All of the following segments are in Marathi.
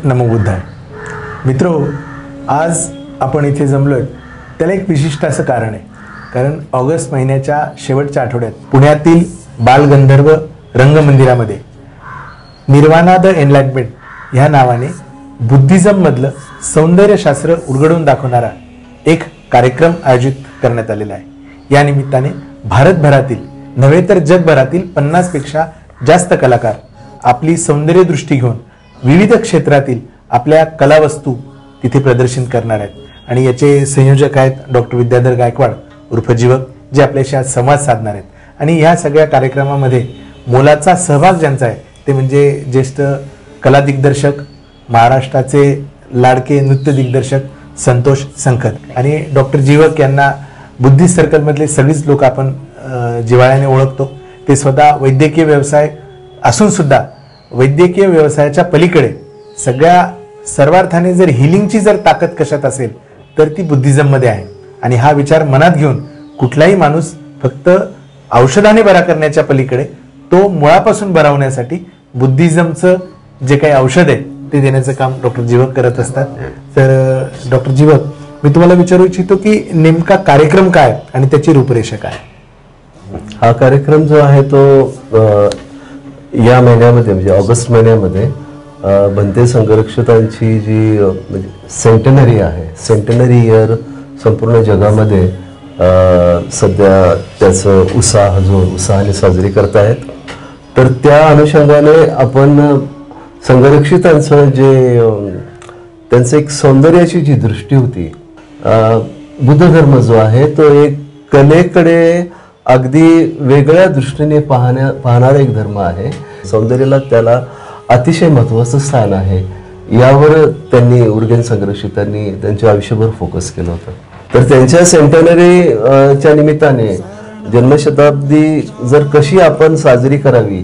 नमो बुद्धाय. मित्रो, आज आपण इथे जमलोय त्याला एक विशिष्ट असं कारण आहे. कारण ऑगस्ट महिन्याच्या शेवटच्या आठवड्यात पुण्यातील बालगंधर्व रंगमंदिरामध्ये निर्वाणा द एनलाइटमेंट ह्या नावाने बुद्धिझममधलं सौंदर्यशास्त्र उलगडून दाखवणारा एक कार्यक्रम आयोजित करण्यात आलेला आहे. या निमित्ताने भारतभरातील नव्हे तर जगभरातील 50पेक्षा जास्त कलाकार आपली सौंदर्य दृष्टी घेऊन विविध क्षेत्रातील आपल्या कलावस्तू तिथे प्रदर्शित करणार आहेत. आणि याचे संयोजक आहेत डॉक्टर विद्याधर गायकवाड उर्फ जीवक, जे आपल्याशी आज संवाद साधणार आहेत. आणि ह्या सगळ्या कार्यक्रमामध्ये मोलाचा सहभाग ज्यांचा आहे ते म्हणजे ज्येष्ठ कला दिग्दर्शक, महाराष्ट्राचे लाडके नृत्य दिग्दर्शक संतोष संखत आणि डॉक्टर जीवक यांना बुद्धिस्ट सर्कलमधले सगळीच लोक आपण जिव्हाळ्याने ओळखतो. ते स्वतः वैद्यकीय व्यवसाय असून सुद्धा वैद्यकीय व्यवसायाच्या पलीकडे सगळ्या सर्वार्थाने जर हिलिंगची जर ताकद कशात असेल तर ती बुद्धिझममध्ये आहे. आणि हा विचार मनात घेऊन कुठलाही माणूस फक्त औषधाने बरा करण्याच्या पलीकडे तो मुळापासून बरा होण्यासाठी बुद्धिझमचं जे काही औषध आहे ते देण्याचं काम डॉक्टर जीवक करत असतात. तर डॉक्टर जीवक, मी तुम्हाला विचारू इच्छितो की नेमका कार्यक्रम काय आणि त्याची रूपरेषा काय? हा कार्यक्रम जो आहे तो या महिन्यामध्ये म्हणजे ऑगस्ट महिन्यामध्ये बनते संरक्षितांची जी म्हणजे सेंटनरी आहे, सेंटनरी इयर संपूर्ण जगामध्ये सध्या त्याचं उत्साहाने साजरी करतायत. तर त्या अनुषंगाने आपण संरक्षितांचं जे त्यांचं एक सौंदर्याची जी दृष्टी होती, बुद्ध धर्म जो आहे तो एक कलेकडे अगदी वेगळ्या दृष्टीने पाहणारा एक धर्म आहे. सौंदर्याला त्याला अतिशय महत्त्वाचं स्थान आहे. यावर त्यांनी उर्गेन संरक्षितांनी त्यांच्या आयुष्यभर फोकस केलं होतं. तर त्यांच्या सेंटनरीच्या निमित्ताने जन्मशताब्दी जर कशी आपण साजरी करावी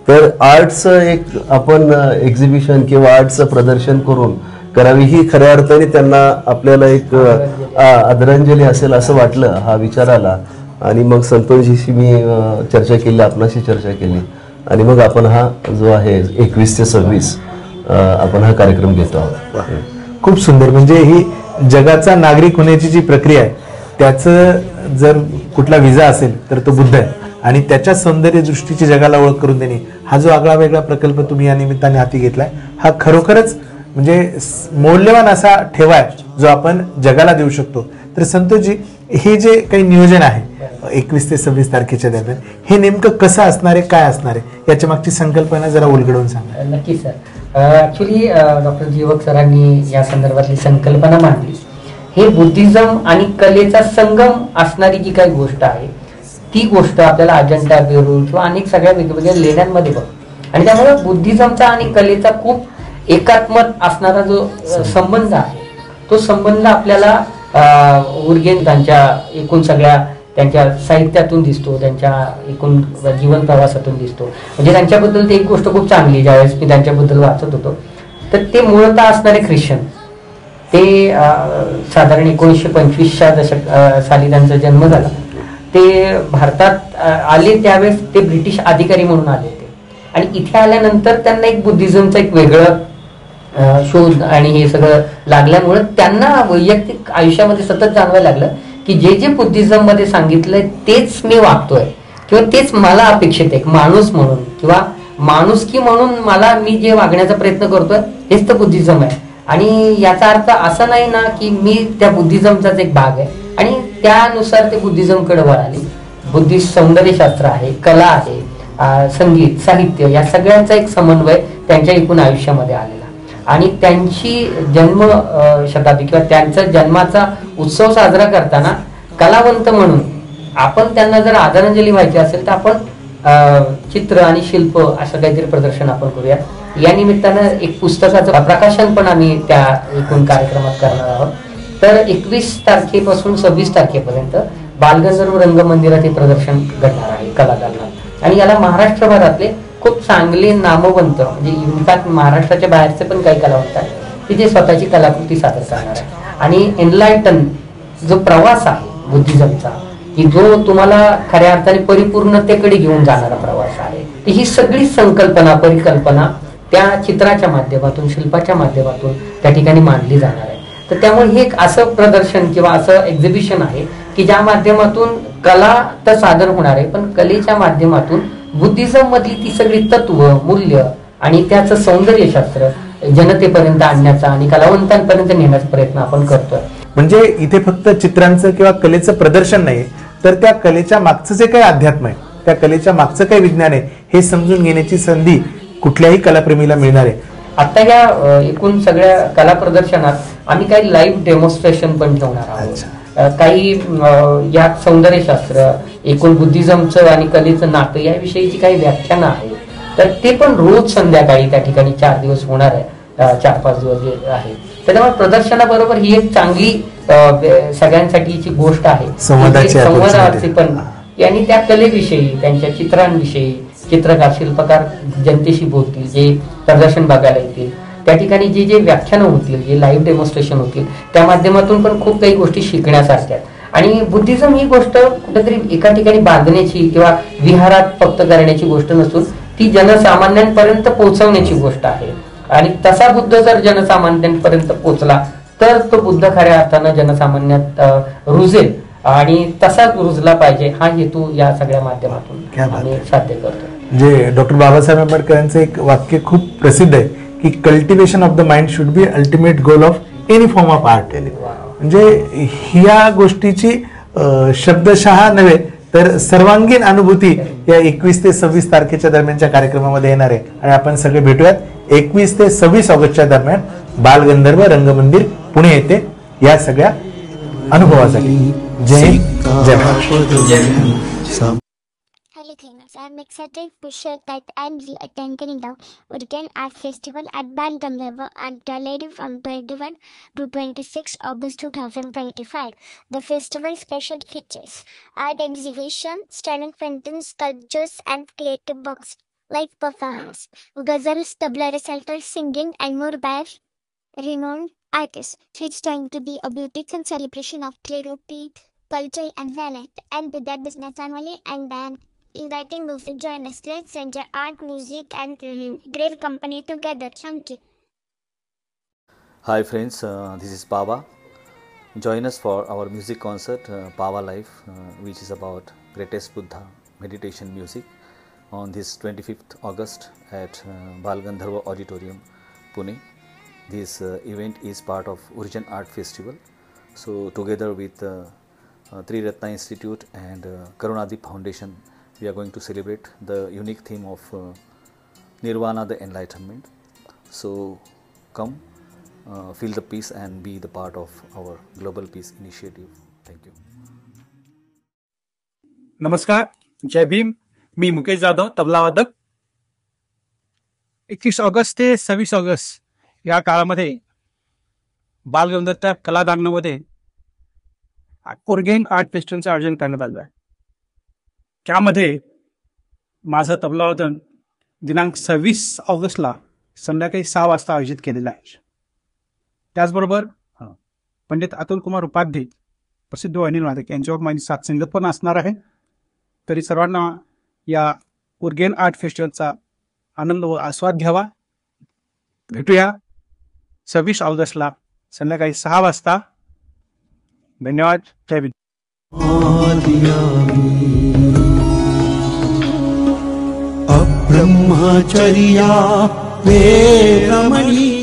तर आर्टचं एक आपण एक्झिबिशन किंवा आर्टचं प्रदर्शन करून करावी, ही खऱ्या अर्थाने त्यांना आपल्याला एक आदरांजली असेल असं वाटलं. हा विचार आला आणि मग संतोषजीशी मी चर्चा केली, आपणाशी चर्चा केली आणि मग आपण हा जो आहे 21 ते 26 आपण हा कार्यक्रम घेतो आहोत. खूप सुंदर. म्हणजे ही जगाचा नागरिक होण्याची जी प्रक्रिया आहे त्याचं जर कुठला विजा असेल तर तो बुद्ध आहे. आणि त्याच्या सौंदर्य दृष्टीची जगाला ओळख करून देणे हा जो आगळा वेगळा प्रकल्प तुम्ही या निमित्ताने हाती घेतलाय हा खरोखरच म्हणजे मौल्यवान असा ठेवा आहे जो आपण जगाला देऊ शकतो. तर संतोषजी, हे जे काही नियोजन आहे 21 ते 26 तारखेच्या दरम्यान हे नेमकं कसं असणार आहे, काय असणार आहे, याच्या मागची संकल्पना जरा उलगडून सांगा. नक्की सर. ऍक्च्युली डॉक्टर जीवक सरांनी या संदर्भातली संकल्पना मांडली. हे बुद्धिझम आणि कलेचा संगम असणारी जी काही गोष्ट आहे ती गोष्ट आपल्याला अजंठा, वेरूळ किंवा अनेक सगळ्या वेगवेगळ्या लेण्यांमध्ये बघ. आणि त्यामुळे बुद्धिझमचा आणि कलेचा खूप एकात्मत असणारा जो संबंध आहे तो संबंध आपल्याला उर्गेन त्यांच्या एकूण सगळ्या त्यांच्या साहित्यातून दिसतो, त्यांच्या एकूण जीवन प्रवासातून दिसतो. म्हणजे त्यांच्याबद्दल एक गोष्ट खूप चांगली, ज्यावेळेस मी त्यांच्याबद्दल वाचत होतो तर ते मूळतः असणारे ख्रिश्चन. ते साधारण 1925च्या साली त्यांचा जन्म झाला. ते भारतात आले त्यावेळेस ते ब्रिटिश अधिकारी म्हणून आले होते आणि इथे आल्यानंतर त्यांना एक बुद्धिझमचं एक वेगळं शोध आणि हे सगळं लागल्यामुळे त्यांना वैयक्तिक आयुष्यामध्ये सतत जाणवायला लागलं की जे जे बुद्धिझम मध्ये सांगितलंय तेच मी वागतोय किंवा तेच मला अपेक्षित आहे. माणूस म्हणून किंवा माणुसकी म्हणून मी जे वागण्याचा प्रयत्न करतोय हेच तर बुद्धिझम आहे. आणि याचा अर्थ असा नाही ना की मी त्या बुद्धिझमचाच एक भाग आहे. आणि त्यानुसार ते बुद्धिझमकडे वळाले. बुद्धिस्ट सौंदर्यशास्त्र आहे, कला आहे, संगीत, साहित्य या सगळ्यांचा एक समन्वय त्यांच्या एकूण आयुष्यामध्ये आलेला. आणि त्यांची जन्म शताब्दी किंवा त्यांचा जन्माचा उत्सव साजरा करताना कलावंत म्हणून आपण त्यांना जर आदरांजली व्हायची असेल तर आपण चित्र आणि शिल्प असं काहीतरी प्रदर्शन आपण करूया. या निमित्तानं एक पुस्तकाचं प्रकाशन पण आम्ही त्या एकूण कार्यक्रमात करणार आहोत. तर 21 तारखेपासून 26 तारखेपर्यंत बालगंधर्व रंगमंदिरात हे प्रदर्शन घडणार आहे कलाकारांना. आणि याला महाराष्ट्रभरातले खूप चांगले नामवंत म्हणजे इनफॅक्ट महाराष्ट्राच्या बाहेरचे पण काही कलावंत आहेत की जे स्वतःची कलाकृती सादर करणार आहे. आणि एनलायटन जो प्रवास आहे बुद्धिझमचा की जो तुम्हाला खऱ्या अर्थाने परिपूर्णतेकडे घेऊन जाणारा प्रवास आहे, ही सगळी संकल्पना परिकल्पना त्या चित्राच्या माध्यमातून, शिल्पाच्या माध्यमातून त्या ठिकाणी मांडली जाणार आहे. तर त्यामुळे हे एक असं प्रदर्शन किंवा असं एक्झिबिशन आहे की ज्या माध्यमातून कला तर सादर होणार आहे, पण कलेच्या माध्यमातून बुद्धिझम मधली ती सगळी तत्व, मूल्य आणि त्याचं सौंदर्यशास्त्र जनतेपर्यंत आणण्याचा आणि कलावंतांपर्यंत नेण्याचा प्रयत्न आपण करतोय. म्हणजे इथे फक्त चित्रांचं किंवा कलेचं प्रदर्शन नाही, तर त्या कलेच्या मागचं जे काही अध्यात्म आहे, त्या कलेच्या मागचं काही विज्ञान आहे, हे समजून घेण्याची संधी कुठल्याही कलाप्रेमीला मिळणार आहे. आता या एकूण सगळ्या कला प्रदर्शनात आम्ही काही लाईव्ह डेमॉन्स्ट्रेशन पण ठेवणार आहोत. काही या सौंदर्यशास्त्र, एकूण बुद्धिझमचं आणि कलेचं नातं याविषयीची काही व्याख्यानं आहेत, तर ते पण रोज संध्याकाळी त्या ठिकाणी 4 दिवस होणार आहे, 4-5 दिवस जे आहे. त्याच्यामुळे प्रदर्शनाबरोबर ही एक चांगली सगळ्यांसाठीची गोष्ट आहे, संवादाची पण, आणि त्या कलेविषयी, त्यांच्या चित्रांविषयी चित्रकार, शिल्पकार जनतेशी बोलतील, जे प्रदर्शन बघायला येतील, त्या ठिकाणी जे जे व्याख्यानं होतील, जे लाईव्ह डेमॉन्स्ट्रेशन होतील, त्या माध्यमातून पण खूप काही गोष्टी शिकण्यासारख्या. आणि बुद्धिझम ही गोष्ट कुठेतरी एका ठिकाणी बांधण्याची किंवा विहारात फक्त करण्याची गोष्ट नसून ती जनसामान्यांपर्यंत पोहोचवण्याची गोष्ट आहे. आणि तसा बुद्ध जर जनसामान्यांपर्यंत पोहोचला तर तो बुद्ध खऱ्या अर्थानं जनसामान्यात रुजेल, आणि तसाच रुजला पाहिजे हा हेतू या सगळ्या माध्यमातून आम्ही साध्य करतो. जे डॉक्टर बाबासाहेब आंबेडकर यांचं एक वाक्य खूप प्रसिद्ध आहे की cultivation of the mind should be ultimate goal of any form of art. म्हणजे ह्या गोष्टीची शब्दशः नव्हे तर सर्वांगीण अनुभूती या 21 ते 26 तारखेच्या दरम्यानच्या कार्यक्रमामध्ये येणार आहे. आणि आपण सगळे भेटूयात 21 ते 26 ऑगस्टच्या दरम्यान बालगंधर्व रंगमंदिर पुणे येथे या सगळ्या अनुभवासाठी. जय हिंद, जय Maharashtra. Hello gamers, I am excited to share that I am attending the Urgen Art Festival at Balgandharva and Gallery from 21 to 26 August 2025. The festival special features art exhibitions, talent paintings, sculptures and creative works, live performance, ghazals, tabla recitals, singing and more by renowned artists. It's going to be a beautiful celebration of creativity, culture and talent, and with that business family and then inviting you to join us. Let's enjoy art, music and great company together. Thank you. Hi friends, this is Pava. Join us for our music concert Pava Life, which is about greatest Buddha meditation music on this 25th August at Balgandharva Auditorium, Pune. This event is part of Urgen Art Festival. So together with Tri Ratna Institute and Karunadeep Foundation, we are going to celebrate the unique theme of Nirvana, the Enlightenment. So come, feel the peace and be the part of our Global Peace Initiative. Thank you. नमस्कार, जय भीम. मी मुकेश जाधव, तबलावादक. 21 ऑगस्ट ते 26 ऑगस्ट या काळामध्ये बालगंधर्व कलादालनामध्ये उर्गेन आर्ट फेस्टिवलचं आयोजन करण्यात आलं आहे. त्यामध्ये माझं तबलावादन दिनांक 26 ऑगस्टला संध्याकाळी 6 वाजता आयोजित केलेलं आहे. त्याचबरोबर पंडित अतुल कुमार उपाध्ये, प्रसिद्ध वाहिनी वादक, यांच्यावर माझी साथ संगत पण असणार आहे. तरी सर्वांना या उर्गेन आर्ट फेस्टिवलचा आनंद व आस्वाद घ्यावा. भेटूया 26 ऑगस्टला संध्याकाळी 6 वाजता. धन्यवाद. जय हिंद. अब्रह्मचर्या वेरमणी